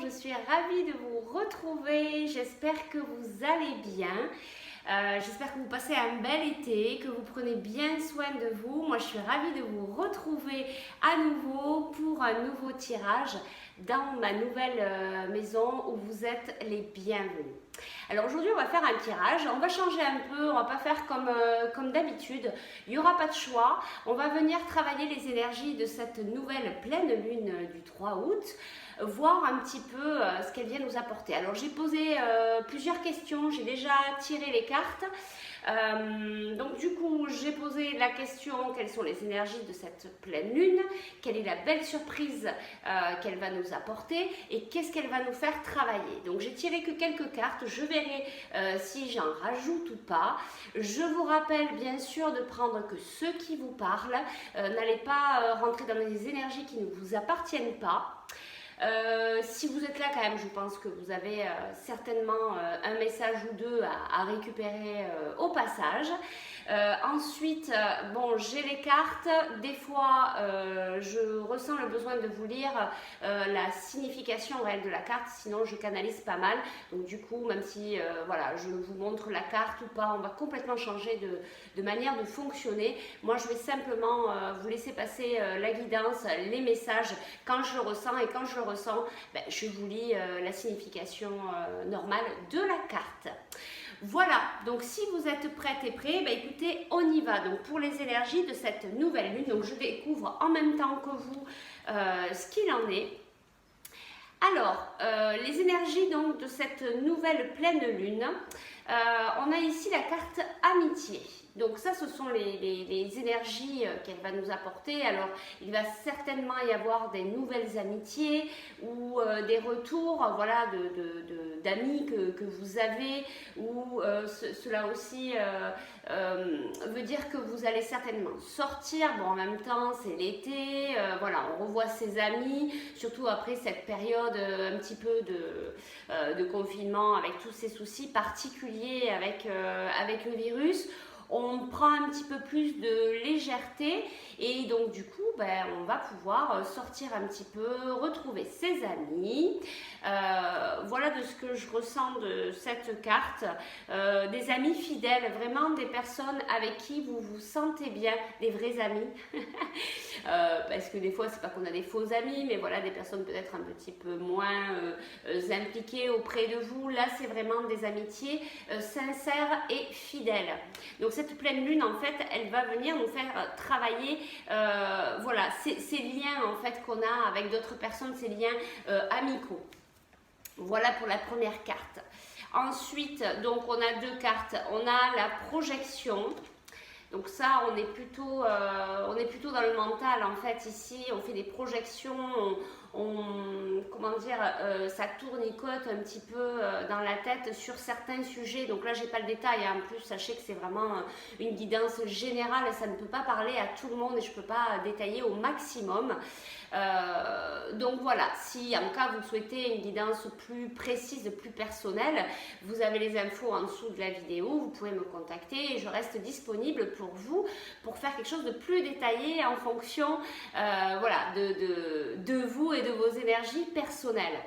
je suis ravie de vous retrouver, j'espère que vous allez bien. J'espère que vous passez un bel été, que vous prenez bien soin de vous. Moi, je suis ravie de vous retrouver à nouveau pour un nouveau tirage dans ma nouvelle maison où vous êtes les bienvenus. Alors aujourd'hui, on va faire un tirage. On va changer un peu, on va pas faire comme d'habitude. Il n'y aura pas de choix. On va venir travailler les énergies de cette nouvelle pleine lune du 3 août. Voir un petit peu ce qu'elle vient nous apporter. Alors j'ai posé plusieurs questions, j'ai déjà tiré les cartes. Donc du coup j'ai posé la question, quelles sont les énergies de cette pleine lune, quelle est la belle surprise qu'elle va nous apporter et qu'est-ce qu'elle va nous faire travailler. Donc j'ai tiré que quelques cartes, je verrai si j'en rajoute ou pas. Je vous rappelle bien sûr de prendre que ceux qui vous parlent, n'allez pas rentrer dans des énergies qui ne vous appartiennent pas. Si vous êtes là quand même, je pense que vous avez certainement un message ou deux à récupérer au passage. Ensuite, bon, j'ai les cartes. Des fois, je ressens le besoin de vous lire la signification réelle de la carte, sinon je canalise pas mal. Donc du coup, même si voilà, je vous montre la carte ou pas, on va complètement changer de manière de fonctionner. Moi, je vais simplement vous laisser passer la guidance, les messages quand je le ressens, et quand je le ressens, ben, je vous lis la signification normale de la carte. Voilà, donc si vous êtes prêtes et prêts, ben écoutez, on y va. Donc pour les énergies de cette nouvelle lune, donc je découvre en même temps que vous ce qu'il en est. Alors, les énergies donc de cette nouvelle pleine lune, on a ici la carte amitié. Donc ça, ce sont les énergies qu'elle va nous apporter. Alors, il va certainement y avoir des nouvelles amitiés ou des retours, voilà, d'amis que vous avez. Ou cela aussi veut dire que vous allez certainement sortir. Bon, en même temps, c'est l'été. Voilà, on revoit ses amis, surtout après cette période un petit peu de confinement avec tous ces soucis particuliers avec le virus. On prend un petit peu plus de légèreté et donc du coup ben, on va pouvoir sortir un petit peu, retrouver ses amis. Voilà de ce que je ressens de cette carte. Des amis fidèles, vraiment des personnes avec qui vous vous sentez bien, des vrais amis. Parce que des fois c'est pas qu'on a des faux amis, mais voilà, des personnes peut-être un petit peu moins impliquées auprès de vous. Là c'est vraiment des amitiés sincères et fidèles. Donc cette pleine lune, en fait, elle va venir nous faire travailler voilà, ces liens en fait qu'on a avec d'autres personnes, ces liens amicaux. Voilà pour la première carte. Ensuite, donc on a deux cartes. On a la projection. Donc ça, on est plutôt dans le mental en fait ici. On fait des projections. Comment dire, ça tournicote un petit peu dans la tête sur certains sujets. Donc là, j'ai pas le détail. Hein. En plus, sachez que c'est vraiment une guidance générale. Ça ne peut pas parler à tout le monde et je peux pas détailler au maximum. Donc voilà, si en cas vous souhaitez une guidance plus précise, plus personnelle, vous avez les infos en dessous de la vidéo, vous pouvez me contacter et je reste disponible pour vous, pour faire quelque chose de plus détaillé en fonction voilà, de vous et de vos énergies personnelles.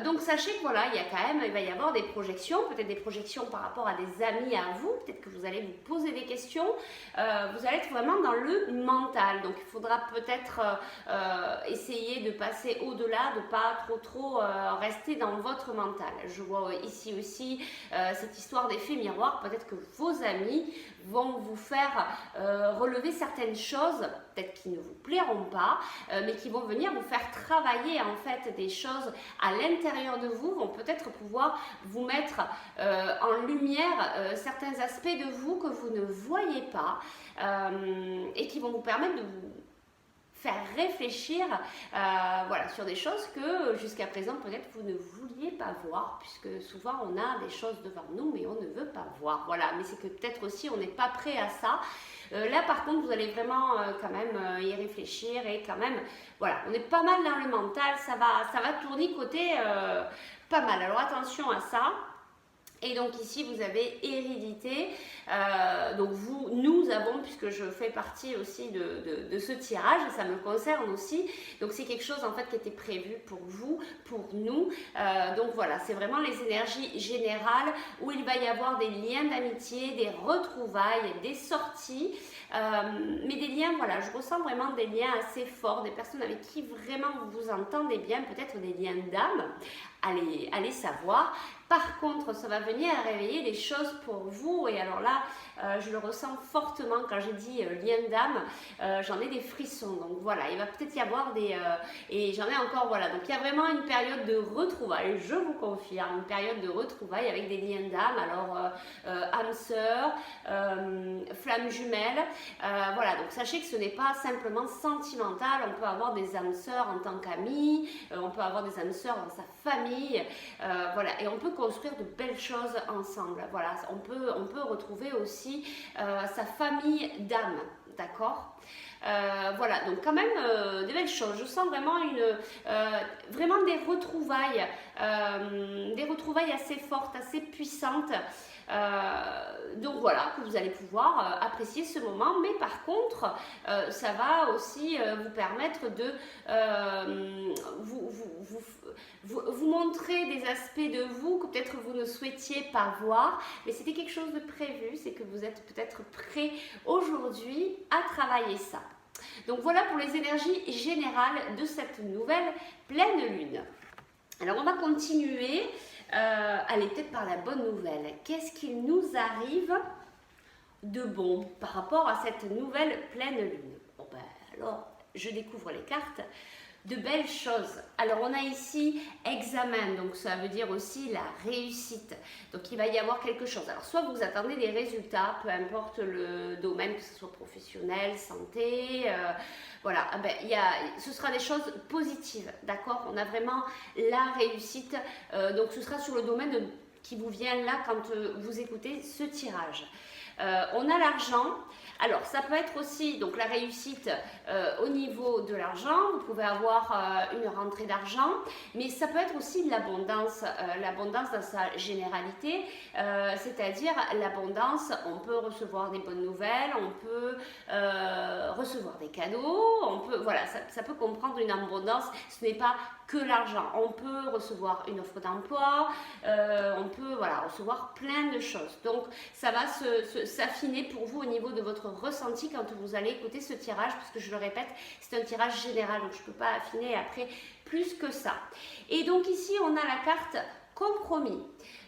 Donc sachez que voilà, il va y avoir des projections, peut-être des projections par rapport à des amis à vous, peut-être que vous allez vous poser des questions, vous allez être vraiment dans le mental, donc il faudra peut-être essayer de passer au-delà, de pas trop rester dans votre mental. Je vois ici aussi cette histoire d'effet miroir, peut-être que vos amis vont vous faire relever certaines choses, peut-être qui ne vous plairont pas, mais qui vont venir vous faire travailler en fait des choses à l'intérieur de vous, vont peut-être pouvoir vous mettre en lumière certains aspects de vous que vous ne voyez pas et qui vont vous permettre de vous faire réfléchir voilà, sur des choses que jusqu'à présent peut-être vous ne vouliez pas voir, puisque souvent on a des choses devant nous mais on ne veut pas voir, voilà, mais c'est que peut-être aussi on n'est pas prêt à ça. Là par contre vous allez vraiment quand même y réfléchir et quand même, voilà, on est pas mal dans le mental, ça va tournicoter pas mal, alors attention à ça. Et donc ici vous avez hérédité, Donc nous avons, puisque je fais partie aussi de ce tirage, ça me concerne aussi. Donc c'est quelque chose en fait qui était prévu pour vous, pour nous. Donc voilà, c'est vraiment les énergies générales où il va y avoir des liens d'amitié, des retrouvailles, des sorties. Mais des liens, voilà, je ressens vraiment des liens assez forts, des personnes avec qui vraiment vous vous entendez bien, peut-être des liens d'âme, allez savoir. Par contre, ça va venir réveiller des choses pour vous. Et alors là, je le ressens fortement quand j'ai dit lien d'âme. J'en ai des frissons. Donc voilà, il va peut-être y avoir des... et j'en ai encore, voilà. Donc il y a vraiment une période de retrouvailles, je vous confirme, une période de retrouvailles avec des liens d'âme. Alors, âme sœur, flamme jumelle. Voilà, donc sachez que ce n'est pas simplement sentimental. On peut avoir des âmes sœurs en tant qu'amis. On peut avoir des âmes sœurs dans sa famille. Voilà, et on peut construire de belles choses ensemble. Voilà, on peut retrouver aussi sa famille d'âme, d'accord. Voilà, donc quand même des belles choses. Je sens vraiment vraiment des retrouvailles assez fortes, assez puissantes. Donc voilà, que vous allez pouvoir apprécier ce moment, mais par contre, ça va aussi vous permettre de vous montrer des aspects de vous que peut-être vous ne souhaitiez pas voir, mais c'était quelque chose de prévu, c'est que vous êtes peut-être prêt aujourd'hui à travailler ça. Donc voilà pour les énergies générales de cette nouvelle pleine lune. Alors on va continuer, allez peut-être par la bonne nouvelle. Qu'est-ce qu'il nous arrive de bon par rapport à cette nouvelle pleine lune? Bon ben alors je découvre les cartes. De belles choses. Alors on a ici examen, donc ça veut dire aussi la réussite. Donc il va y avoir quelque chose. Alors soit vous attendez des résultats, peu importe le domaine, que ce soit professionnel, santé, voilà, ce sera des choses positives, d'accord. On a vraiment la réussite, donc ce sera sur le domaine qui vous vient là quand vous écoutez ce tirage. On a l'argent. Alors, ça peut être aussi donc la réussite au niveau de l'argent. Vous pouvez avoir une rentrée d'argent, mais ça peut être aussi de l'abondance dans sa généralité, c'est-à-dire l'abondance. On peut recevoir des bonnes nouvelles, on peut recevoir des cadeaux, voilà, ça peut comprendre une abondance. Ce n'est pas que l'argent. On peut recevoir une offre d'emploi, on peut recevoir plein de choses. Donc, ça va s'affiner pour vous au niveau de votre ressenti quand vous allez écouter ce tirage, parce que je le répète, c'est un tirage général, donc je ne peux pas affiner après plus que ça. Et donc ici, on a la carte compromis.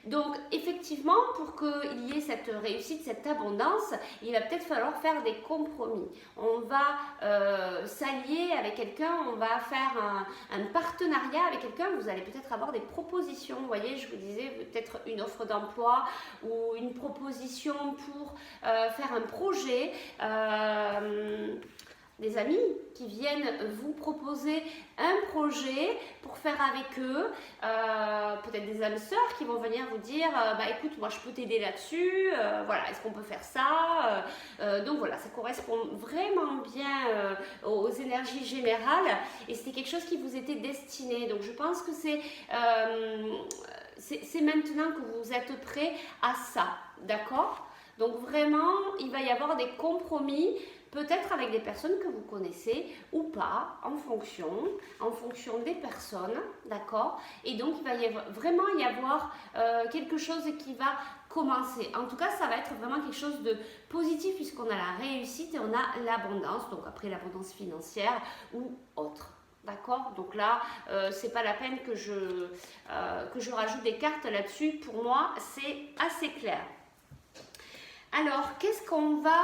Donc effectivement, pour qu'il y ait cette réussite, cette abondance, il va peut-être falloir faire des compromis. On va s'allier avec quelqu'un, on va faire un partenariat avec quelqu'un, vous allez peut-être avoir des propositions. Vous voyez, je vous disais peut-être une offre d'emploi ou une proposition pour faire un projet. Des amis qui viennent vous proposer un projet pour faire avec eux, peut-être des âmes sœurs qui vont venir vous dire écoute, moi je peux t'aider là-dessus, voilà, est-ce qu'on peut faire ça, donc voilà, ça correspond vraiment bien aux énergies générales et c'était quelque chose qui vous était destiné. Donc je pense que c'est maintenant que vous êtes prêts à ça, d'accord. Donc vraiment, il va y avoir des compromis, peut-être avec des personnes que vous connaissez ou pas, en fonction des personnes, d'accord. Et donc, il va vraiment y avoir quelque chose qui va commencer. En tout cas, ça va être vraiment quelque chose de positif puisqu'on a la réussite et on a l'abondance, donc après l'abondance financière ou autre. D'accord, donc là, c'est pas la peine que je rajoute des cartes là-dessus. Pour moi, c'est assez clair. Alors, qu'est-ce qu'on va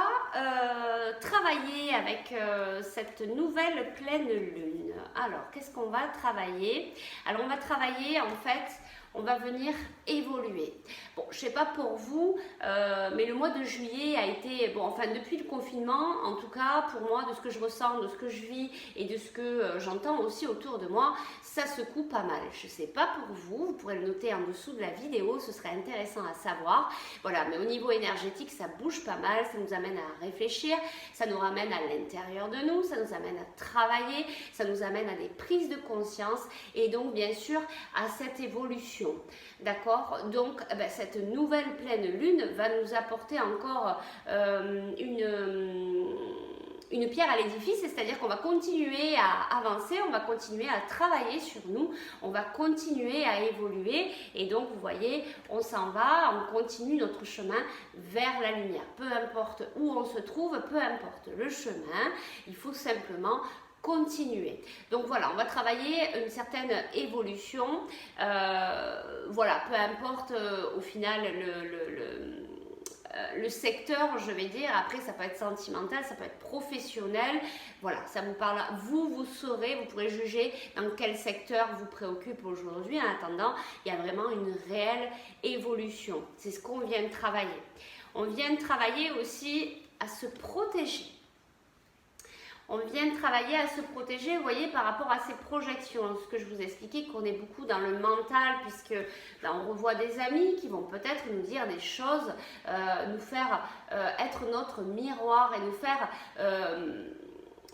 travailler avec cette nouvelle pleine lune? Alors, qu'est-ce qu'on va travailler? Alors, on va travailler, en fait, on va venir évoluer. Bon, je ne sais pas pour vous, mais le mois de juillet a été, depuis le confinement, en tout cas, pour moi, de ce que je ressens, de ce que je vis et de ce que j'entends aussi autour de moi, ça secoue pas mal. Je ne sais pas pour vous, vous pourrez le noter en dessous de la vidéo, ce serait intéressant à savoir. Voilà, mais au niveau énergétique, ça bouge pas mal, ça nous amène à réfléchir, ça nous ramène à l'intérieur de nous, ça nous amène à travailler, ça nous amène à des prises de conscience et donc, bien sûr, à cette évolution évolution. D'accord? Donc, cette nouvelle pleine lune va nous apporter encore une pierre à l'édifice, c'est-à-dire qu'on va continuer à avancer, on va continuer à travailler sur nous, on va continuer à évoluer et donc vous voyez, on s'en va, on continue notre chemin vers la lumière. Peu importe où on se trouve, peu importe le chemin, il faut simplement continuer. Donc voilà, on va travailler une certaine évolution, voilà, peu importe au final le secteur, je vais dire. Après, ça peut être sentimental, ça peut être professionnel. Voilà, ça vous parle. Vous saurez, vous pourrez juger dans quel secteur vous préoccupe aujourd'hui. En attendant, il y a vraiment une réelle évolution. C'est ce qu'on vient de travailler. On vient de travailler aussi à se protéger. On vient de travailler à se protéger, vous voyez, par rapport à ces projections. Ce que je vous ai expliqué, qu'on est beaucoup dans le mental, puisque on revoit des amis qui vont peut-être nous dire des choses, nous faire être notre miroir et nous faire...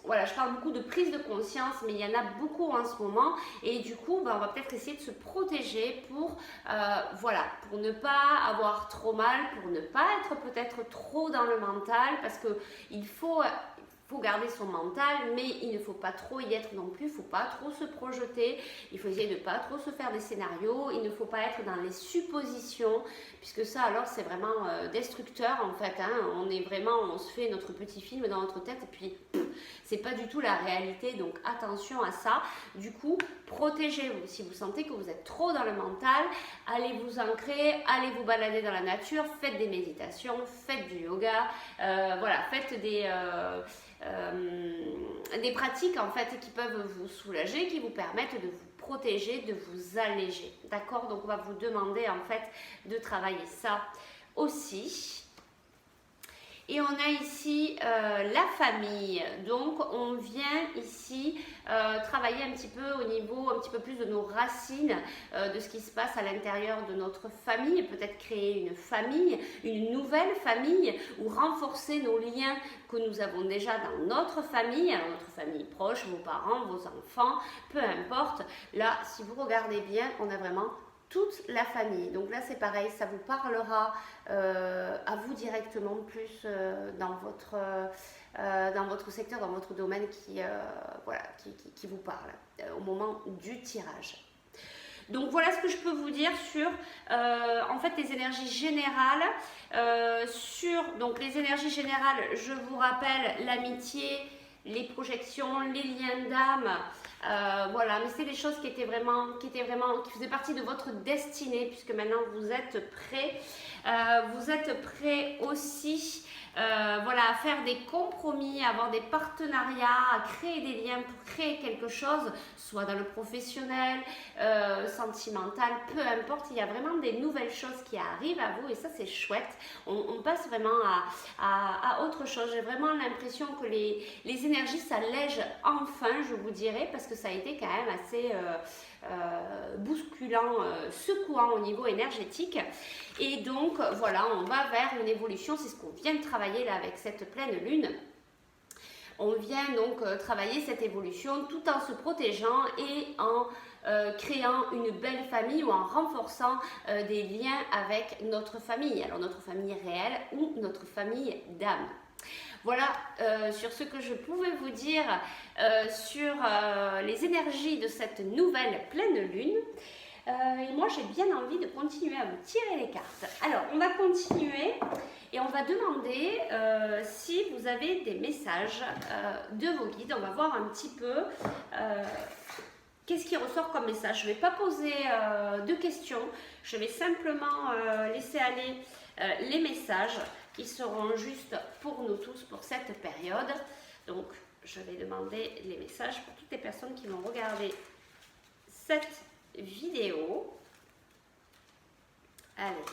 voilà, je parle beaucoup de prise de conscience, mais il y en a beaucoup en ce moment. Et du coup, on va peut-être essayer de se protéger pour, voilà, pour ne pas avoir trop mal, pour ne pas être peut-être trop dans le mental, parce qu'il faut garder son mental, mais il ne faut pas trop y être non plus, il ne faut pas trop se projeter, il faut essayer de ne pas trop se faire des scénarios, il ne faut pas être dans les suppositions, puisque ça alors c'est vraiment destructeur en fait, hein. On se fait notre petit film dans notre tête et puis c'est pas du tout la réalité, donc attention à ça. Du coup, protégez-vous. Si vous sentez que vous êtes trop dans le mental, allez vous ancrer, allez vous balader dans la nature, faites des méditations, faites du yoga, voilà, faites des pratiques en fait qui peuvent vous soulager, qui vous permettent de vous protéger, de vous alléger. D'accord? Donc on va vous demander en fait de travailler ça aussi. Et on a ici la famille, donc on vient ici travailler un petit peu au niveau, un petit peu plus de nos racines, de ce qui se passe à l'intérieur de notre famille, peut-être créer une famille, une nouvelle famille, ou renforcer nos liens que nous avons déjà dans notre famille, alors notre famille proche, vos parents, vos enfants, peu importe. Là, si vous regardez bien, on a vraiment toute la famille. Donc là c'est pareil, ça vous parlera à vous directement plus dans votre secteur, dans votre domaine voilà, qui vous parle au moment du tirage. Donc voilà ce que je peux vous dire sur en fait les énergies générales. Donc les énergies générales, je vous rappelle l'amitié, les projections, les liens d'âme. Voilà, mais c'est des choses qui faisaient partie de votre destinée, puisque maintenant vous êtes prêts. Vous êtes prêts aussi voilà, à faire des compromis, à avoir des partenariats, à créer des liens pour créer quelque chose, soit dans le professionnel, sentimental, peu importe. Il y a vraiment des nouvelles choses qui arrivent à vous et ça c'est chouette. On passe vraiment à autre chose. J'ai vraiment l'impression que les énergies s'allègent enfin, je vous dirais, parce que ça a été quand même assez bousculant, secouant au niveau énergétique. Et donc voilà, on va vers une évolution, c'est ce qu'on vient de travailler là avec cette pleine lune. On vient donc travailler cette évolution tout en se protégeant et en créant une belle famille ou en renforçant des liens avec notre famille. Alors notre famille réelle ou notre famille d'âme. Voilà sur ce que je pouvais vous dire sur les énergies de cette nouvelle pleine lune. Et moi j'ai bien envie de continuer à vous tirer les cartes. Alors on va continuer et on va demander si vous avez des messages de vos guides. On va voir un petit peu qu'est-ce qui ressort comme message. Je ne vais pas poser de questions, je vais simplement laisser aller les messages qui seront juste pour nous tous pour cette période. Donc je vais demander les messages pour toutes les personnes qui vont regarder cette vidéo. Allez,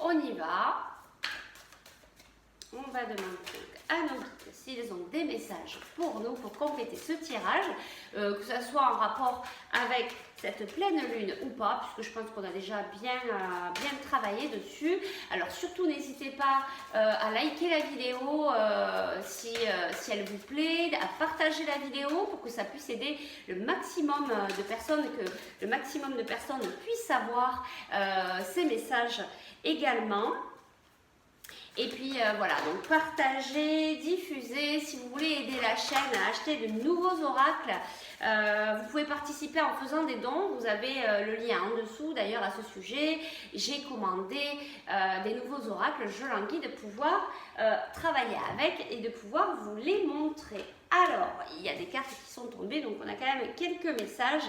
on y va. On va demander à nos guides s'ils ont des messages pour nous, pour compléter ce tirage, que ce soit en rapport avec cette pleine lune ou pas, puisque je pense qu'on a déjà bien travaillé dessus. Alors surtout n'hésitez pas à liker la vidéo si elle vous plaît, à partager la vidéo pour que ça puisse aider le maximum de personnes, que le maximum de personnes puissent avoir ces messages également. Et puis voilà, donc partagez, diffusez, si vous voulez aider la chaîne à acheter de nouveaux oracles, vous pouvez participer en faisant des dons, vous avez le lien en dessous d'ailleurs à ce sujet. J'ai commandé des nouveaux oracles, je languis de pouvoir travailler avec et de pouvoir vous les montrer. Alors, il y a des cartes qui sont tombées, donc on a quand même quelques messages.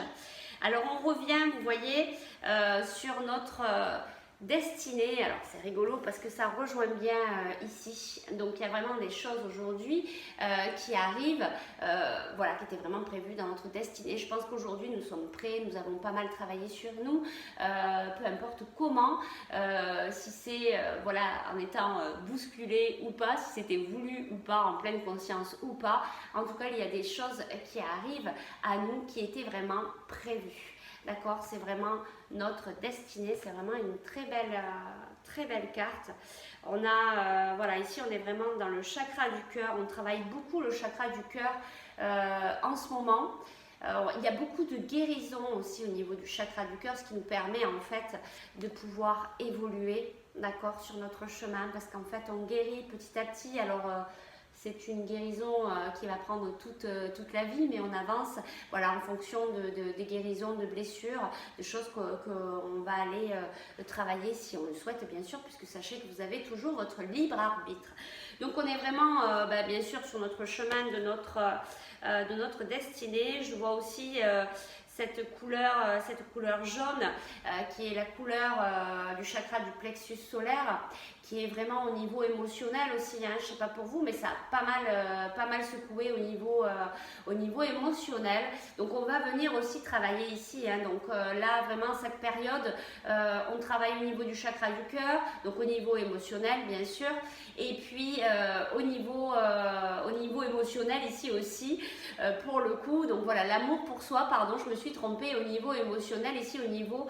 Alors on revient, vous voyez, sur notre... destinée. Alors c'est rigolo parce que ça rejoint bien ici, donc il y a vraiment des choses aujourd'hui qui arrivent, voilà, qui étaient vraiment prévues dans notre destinée. Je pense qu'aujourd'hui nous sommes prêts, nous avons pas mal travaillé sur nous, peu importe comment, si c'est voilà, en étant bousculé ou pas, si c'était voulu ou pas, en pleine conscience ou pas, en tout cas il y a des choses qui arrivent à nous qui étaient vraiment prévues. D'accord, c'est vraiment notre destinée, c'est vraiment une très belle carte. On a, voilà, ici on est vraiment dans le chakra du cœur, on travaille beaucoup le chakra du cœur en ce moment. Il y a beaucoup de guérison aussi au niveau du chakra du cœur, ce qui nous permet en fait de pouvoir évoluer, d'accord, sur notre chemin, parce qu'en fait on guérit petit à petit. Alors c'est une guérison qui va prendre toute la vie, mais on avance, voilà, en fonction des guérisons, de blessures, de choses qu'on va aller travailler si on le souhaite, bien sûr, puisque sachez que vous avez toujours votre libre arbitre. Donc on est vraiment, bien sûr, sur notre chemin de notre destinée. Je vois aussi cette couleur jaune qui est la couleur du chakra du plexus solaire, qui est vraiment au niveau émotionnel aussi, hein. Je ne sais pas pour vous, mais ça a pas mal secoué au niveau émotionnel. Donc on va venir aussi travailler ici, hein. Donc là vraiment cette période, on travaille au niveau du chakra du cœur, donc au niveau émotionnel bien sûr, et puis au niveau émotionnel ici aussi, pour le coup. Donc voilà, l'amour pour soi, pardon, je me suis trompée, au niveau émotionnel ici, au niveau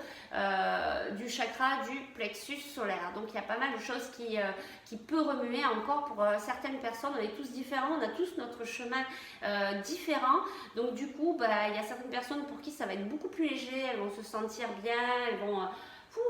du chakra du plexus solaire. Donc il y a pas mal de choses qui peut remuer encore pour certaines personnes. On est tous différents, on a tous notre chemin différent. Donc du coup, il y a certaines personnes pour qui ça va être beaucoup plus léger, elles vont se sentir bien, elles vont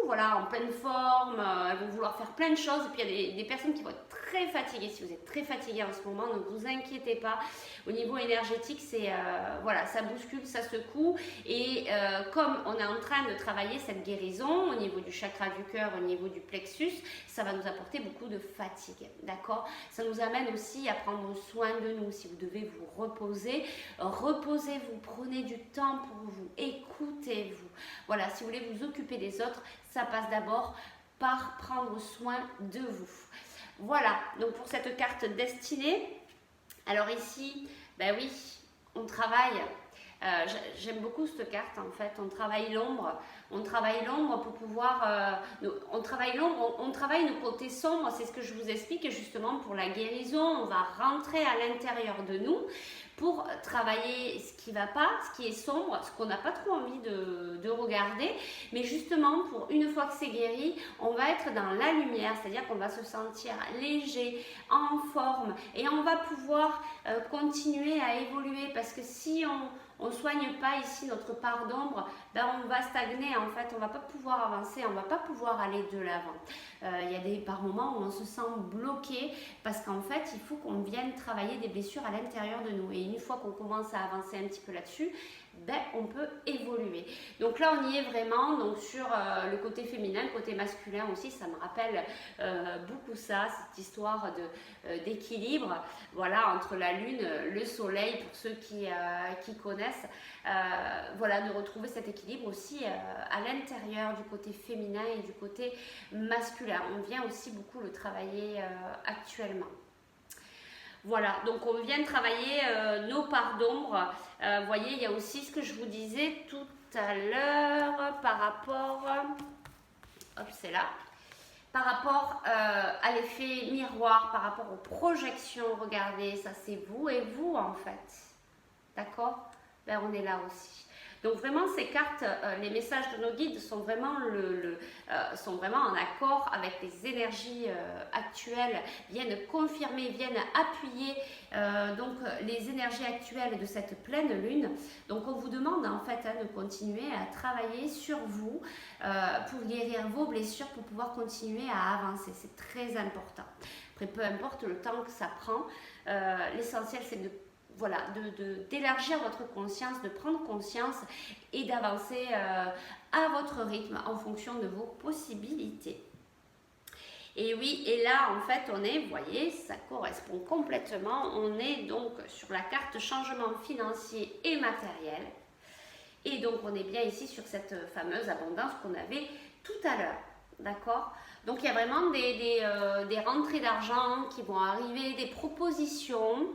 voilà, en pleine forme, elles vont vouloir faire plein de choses. Et puis il y a des personnes qui vont être très fatiguées. Si vous êtes très fatigué en ce moment, ne vous inquiétez pas. Au niveau énergétique, c'est voilà, ça bouscule, ça secoue. Et comme on est en train de travailler cette guérison au niveau du chakra du cœur, au niveau du plexus, ça va nous apporter beaucoup de fatigue. D'accord? Ça nous amène aussi à prendre soin de nous. Si vous devez vous reposer, reposez-vous, prenez du temps pour vous, écoutez-vous. Voilà, si vous voulez vous occuper des autres, ça passe d'abord par prendre soin de vous. Voilà, donc pour cette carte destinée, alors ici, ben oui, on travaille, j'aime beaucoup cette carte en fait, on travaille l'ombre pour pouvoir, on travaille l'ombre, on travaille nos côtés sombres, c'est ce que je vous explique, et justement pour la guérison, on va rentrer à l'intérieur de nous pour travailler ce qui ne va pas, ce qui est sombre, ce qu'on n'a pas trop envie de regarder, mais justement pour une fois que c'est guéri, on va être dans la lumière, c'est-à-dire qu'on va se sentir léger, en forme, et on va pouvoir continuer à évoluer, parce que si on ne soigne pas ici notre part d'ombre, on va stagner en fait, on ne va pas pouvoir avancer, on ne va pas pouvoir aller de l'avant. Il y a par moments où on se sent bloqué parce qu'en fait il faut qu'on vienne travailler des blessures à l'intérieur de nous, et une fois qu'on commence à avancer un petit peu là-dessus, on peut évoluer. Donc là on y est vraiment, donc sur le côté féminin, le côté masculin aussi, ça me rappelle beaucoup ça, cette histoire d'équilibre, voilà, entre la lune, le soleil, pour ceux qui connaissent, voilà, de retrouver cet équilibre aussi à l'intérieur du côté féminin et du côté masculin. On vient aussi beaucoup le travailler actuellement. Voilà, donc on vient de travailler nos parts d'ombre. Vous voyez, il y a aussi ce que je vous disais tout à l'heure par rapport, hop, c'est là, par rapport à l'effet miroir, par rapport aux projections, regardez, ça c'est vous et vous en fait. D'accord? Ben, on est là aussi. Donc vraiment ces cartes, les messages de nos guides sont vraiment, sont vraiment en accord avec les énergies actuelles, viennent confirmer, viennent appuyer donc les énergies actuelles de cette pleine lune. Donc on vous demande en fait de continuer à travailler sur vous pour guérir vos blessures, pour pouvoir continuer à avancer. C'est très important. Après peu importe le temps que ça prend, l'essentiel c'est de voilà, d'élargir votre conscience, de prendre conscience et d'avancer à votre rythme en fonction de vos possibilités. Et oui, et là en fait on est, vous voyez, ça correspond complètement, on est donc sur la carte changement financier et matériel. Et donc on est bien ici sur cette fameuse abondance qu'on avait tout à l'heure, d'accord? Donc il y a vraiment des rentrées d'argent qui vont arriver, des propositions.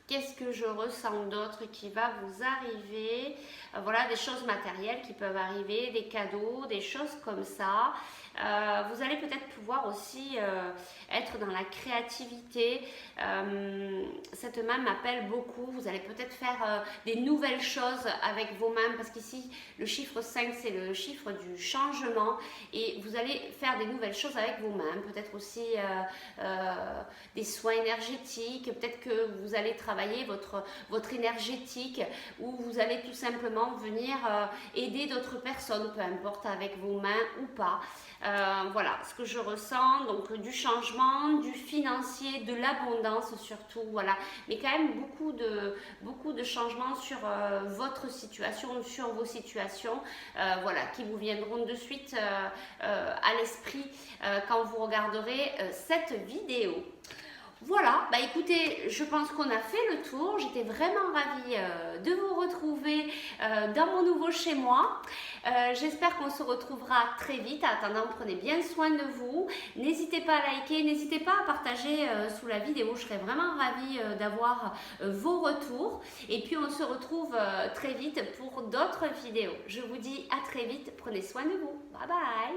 Qu'est-ce que je ressens d'autre qui va vous arriver? Voilà, des choses matérielles qui peuvent arriver, des cadeaux, des choses comme ça. Vous allez peut-être pouvoir aussi être dans la créativité. Cette main m'appelle beaucoup. Vous allez peut-être faire des nouvelles choses avec vos mains parce qu'ici, le chiffre 5, c'est le chiffre du changement et vous allez faire des nouvelles choses avec vos mains. Peut-être aussi des soins énergétiques. Peut-être que vous allez travailler votre énergétique ou vous allez tout simplement venir aider d'autres personnes, peu importe avec vos mains ou pas. Voilà ce que je ressens, donc du changement, du financier, de l'abondance surtout, voilà, mais quand même beaucoup de changements sur votre situation, sur vos situations, voilà, qui vous viendront de suite à l'esprit quand vous regarderez cette vidéo. Voilà, bah écoutez, je pense qu'on a fait le tour. J'étais vraiment ravie de vous retrouver dans mon nouveau chez moi. J'espère qu'on se retrouvera très vite. En attendant, prenez bien soin de vous. N'hésitez pas à liker, n'hésitez pas à partager sous la vidéo. Je serais vraiment ravie d'avoir vos retours. Et puis on se retrouve très vite pour d'autres vidéos. Je vous dis à très vite. Prenez soin de vous. Bye bye.